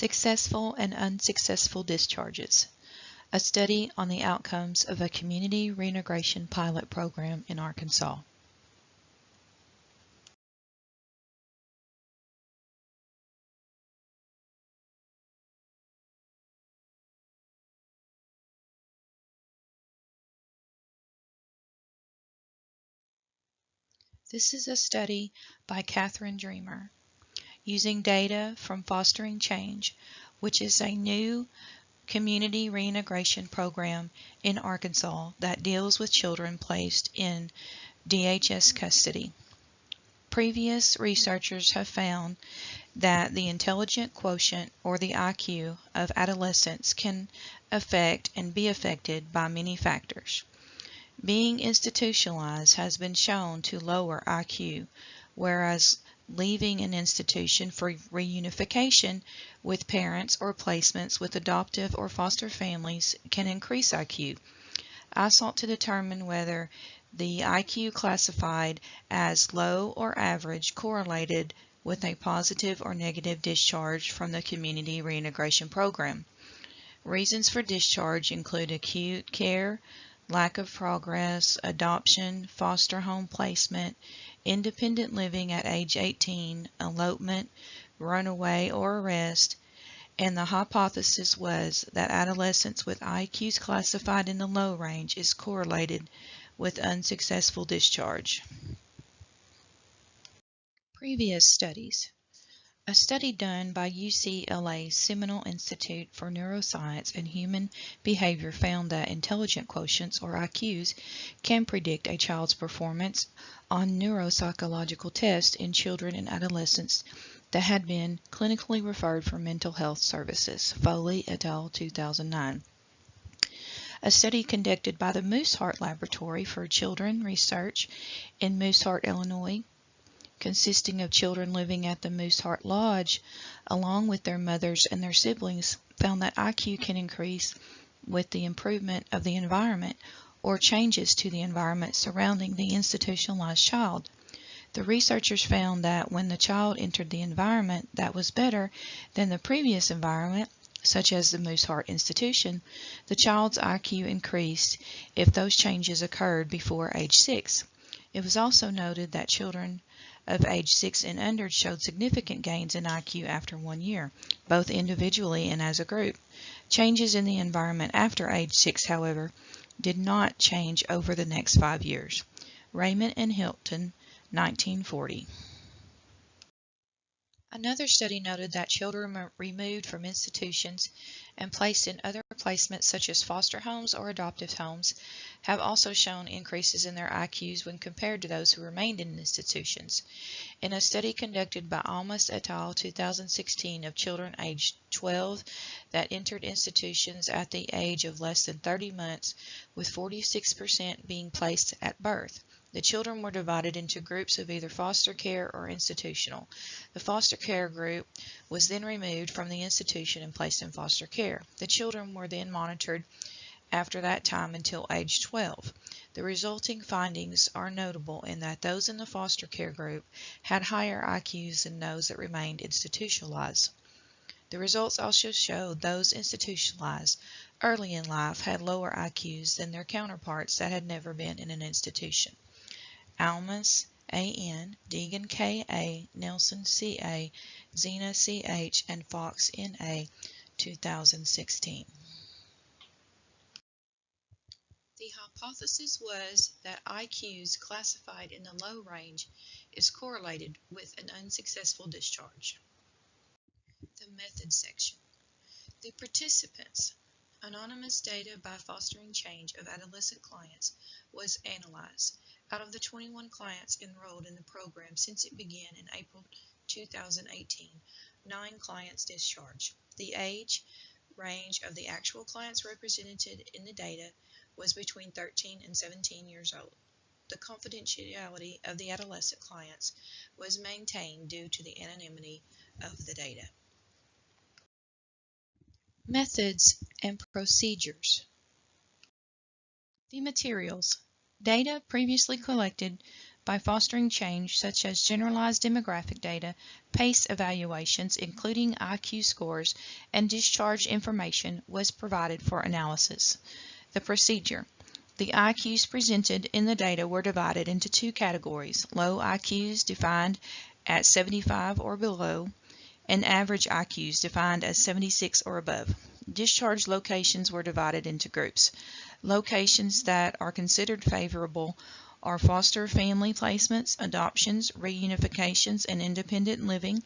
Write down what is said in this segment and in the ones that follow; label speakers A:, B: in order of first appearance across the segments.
A: Successful and Unsuccessful Discharges, a study on the outcomes of a community reintegration pilot program in Arkansas. This is a study by Catherine Dreamer using data from Fostering Change, which is a new community reintegration program in Arkansas that deals with children placed in DHS custody. Previous researchers have found that the intelligence quotient, or the IQ, of adolescents can affect and be affected by many factors. Being institutionalized has been shown to lower IQ, whereas leaving an institution for reunification with parents or placements with adoptive or foster families can increase IQ. I sought to determine whether the IQ classified as low or average correlated with a positive or negative discharge from the community reintegration program. Reasons for discharge include acute care, lack of progress, adoption, foster home placement, independent living at age 18, elopement, runaway or arrest, and the hypothesis was that adolescents with IQs classified in the low range is correlated with unsuccessful discharge. Previous studies. A study done by UCLA's Seminole Institute for Neuroscience and Human Behavior found that intelligence quotients, or IQs, can predict a child's performance on neuropsychological tests in children and adolescents that had been clinically referred for mental health services. Foley et al. 2009. A study conducted by the Mooseheart Laboratory for Children Research in Mooseheart, Illinois, consisting of children living at the Mooseheart Lodge, along with their mothers and their siblings, found that IQ can increase with the improvement of the environment or changes to the environment surrounding the institutionalized child. The researchers found that when the child entered the environment that was better than the previous environment, such as the Mooseheart Institution, the child's IQ increased if those changes occurred before age 6. It was also noted that children of age 6 and under showed significant gains in IQ after 1 year, both individually and as a group. Changes in the environment after age 6, however, did not change over the next 5 years. Raymond and Hilton, 1940. Another study noted that children removed from institutions and placed in other placements such as foster homes or adoptive homes have also shown increases in their IQs when compared to those who remained in institutions. In a study conducted by Almas et al. 2016 of children aged 12 that entered institutions at the age of less than 30 months, with 46% being placed at birth. The children were divided into groups of either foster care or institutional. The foster care group was then removed from the institution and placed in foster care. The children were then monitored after that time until age 12. The resulting findings are notable in that those in the foster care group had higher IQs than those that remained institutionalized. The results also showed those institutionalized early in life had lower IQs than their counterparts that had never been in an institution. Almas, A.N., Deegan, K.A., Nelson, C.A., Zena, C.H., and Fox, N.A., 2016. The hypothesis was that IQs classified in the low range is correlated with an unsuccessful discharge. The methods section. The participants' anonymous data by Fostering Change of adolescent clients was analyzed. Out of the 21 clients enrolled in the program since it began in April 2018, 9 clients discharged. The age range of the actual clients represented in the data was between 13 and 17 years old. The confidentiality of the adolescent clients was maintained due to the anonymity of the data. Methods and procedures. The materials. Data previously collected by fostering change such as generalized demographic data, PACE evaluations including IQ scores, and discharge information was provided for analysis. The procedure. The IQs presented in the data were divided into two categories: low IQs defined at 75 or below, and average IQs defined as 76 or above. Discharge locations were divided into groups. Locations that are considered favorable are foster family placements, adoptions, reunifications, and independent living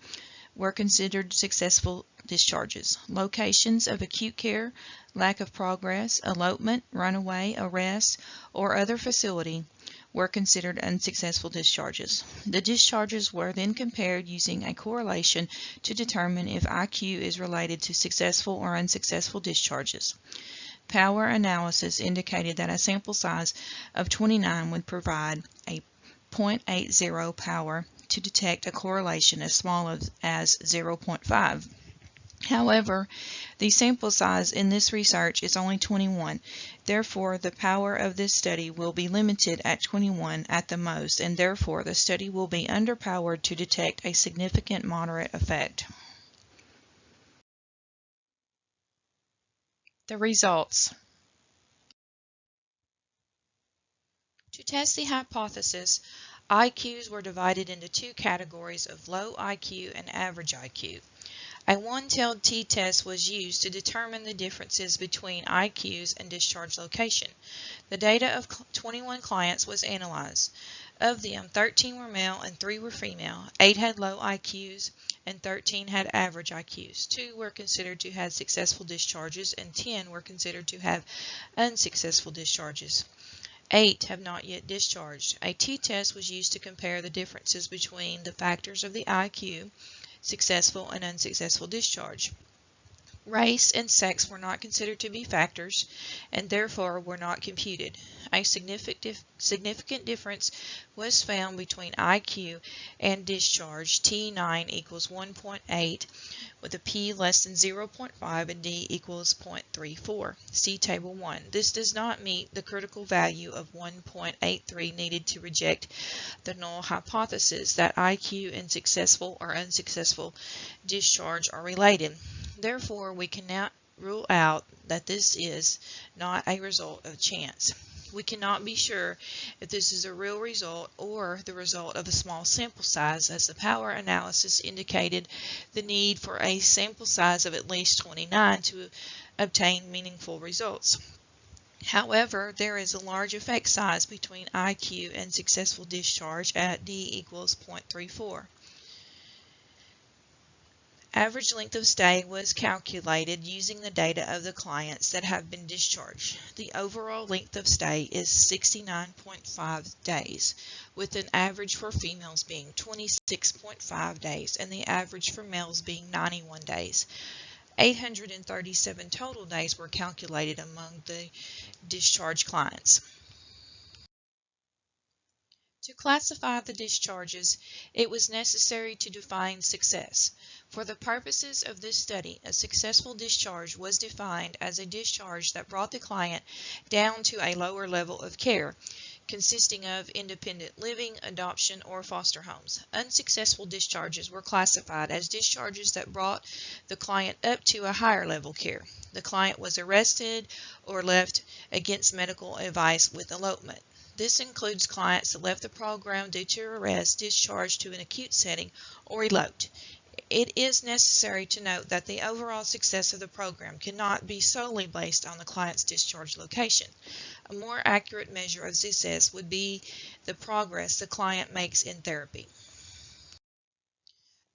A: were considered successful discharges. Locations of acute care, lack of progress, elopement, runaway, arrest, or other facility were considered unsuccessful discharges. The discharges were then compared using a correlation to determine if IQ is related to successful or unsuccessful discharges. Power analysis indicated that a sample size of 29 would provide a 0.80 power to detect a correlation as small as 0.5. However, the sample size in this research is only 21. Therefore, the power of this study will be limited at 21 at the most, and therefore the study will be underpowered to detect a significant moderate effect. The results. To test the hypothesis, IQs were divided into two categories of low IQ and average IQ. A one-tailed t-test was used to determine the differences between IQs and discharge location. The data of 21 clients was analyzed. Of them, 13 were male and 3 were female. 8 had low IQs and 13 had average IQs. 2 were considered to have successful discharges and 10 were considered to have unsuccessful discharges. 8 have not yet discharged. A t-test was used to compare the differences between the factors of the IQ, successful and unsuccessful discharge. Race and sex were not considered to be factors and therefore were not computed. A significant difference was found between IQ and discharge. T9 equals 1.8 with a p less than 0.5 and d equals 0.34. See Table 1. This does not meet the critical value of 1.83 needed to reject the null hypothesis that IQ and successful or unsuccessful discharge are related. Therefore, we cannot rule out that this is not a result of chance. We cannot be sure if this is a real result or the result of a small sample size, as the power analysis indicated the need for a sample size of at least 29 to obtain meaningful results. However, there is a large effect size between IQ and successful discharge at d equals 0.34. Average length of stay was calculated using the data of the clients that have been discharged. The overall length of stay is 69.5 days, with an average for females being 26.5 days and the average for males being 91 days. 837 total days were calculated among the discharged clients. To classify the discharges, it was necessary to define success. For the purposes of this study, a successful discharge was defined as a discharge that brought the client down to a lower level of care, consisting of independent living, adoption, or foster homes. Unsuccessful discharges were classified as discharges that brought the client up to a higher level care. The client was arrested or left against medical advice with elopement. This includes clients that left the program due to arrest, discharged to an acute setting, or eloped. It is necessary to note that the overall success of the program cannot be solely based on the client's discharge location. A more accurate measure of success would be the progress the client makes in therapy.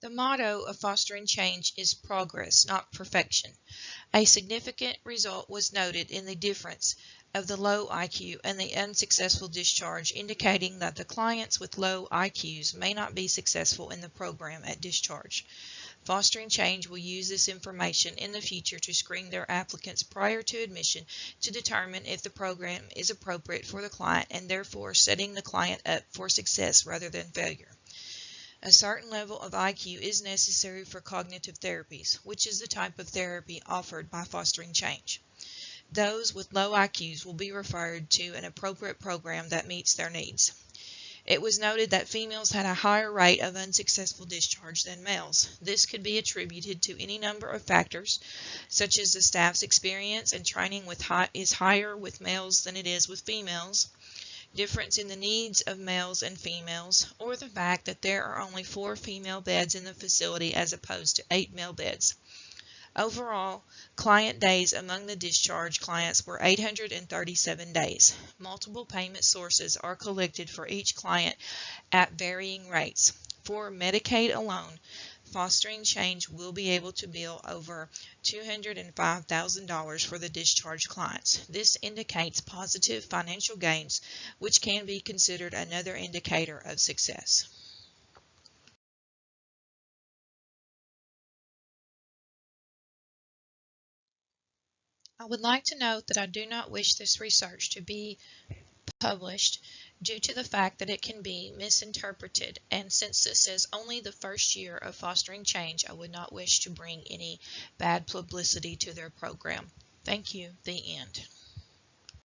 A: The motto of fostering change is progress, not perfection. A significant result was noted in the difference of the low IQ and the unsuccessful discharge, indicating that the clients with low IQs may not be successful in the program at discharge. Fostering Change will use this information in the future to screen their applicants prior to admission to determine if the program is appropriate for the client and therefore setting the client up for success rather than failure. A certain level of IQ is necessary for cognitive therapies, which is the type of therapy offered by Fostering Change. Those with low IQs will be referred to an appropriate program that meets their needs. It was noted that females had a higher rate of unsuccessful discharge than males. This could be attributed to any number of factors, such as the staff's experience and training is higher with males than it is with females, difference in the needs of males and females, or the fact that there are only 4 female beds in the facility as opposed to 8 male beds. Overall, client days among the discharge clients were 837 days. Multiple payment sources are collected for each client at varying rates. For Medicaid alone, Fostering Change will be able to bill over $205,000 for the discharged clients. This indicates positive financial gains, which can be considered another indicator of success. I would like to note that I do not wish this research to be published due to the fact that it can be misinterpreted, and since this is only the first year of Fostering Change, I would not wish to bring any bad publicity to their program. Thank you. The end.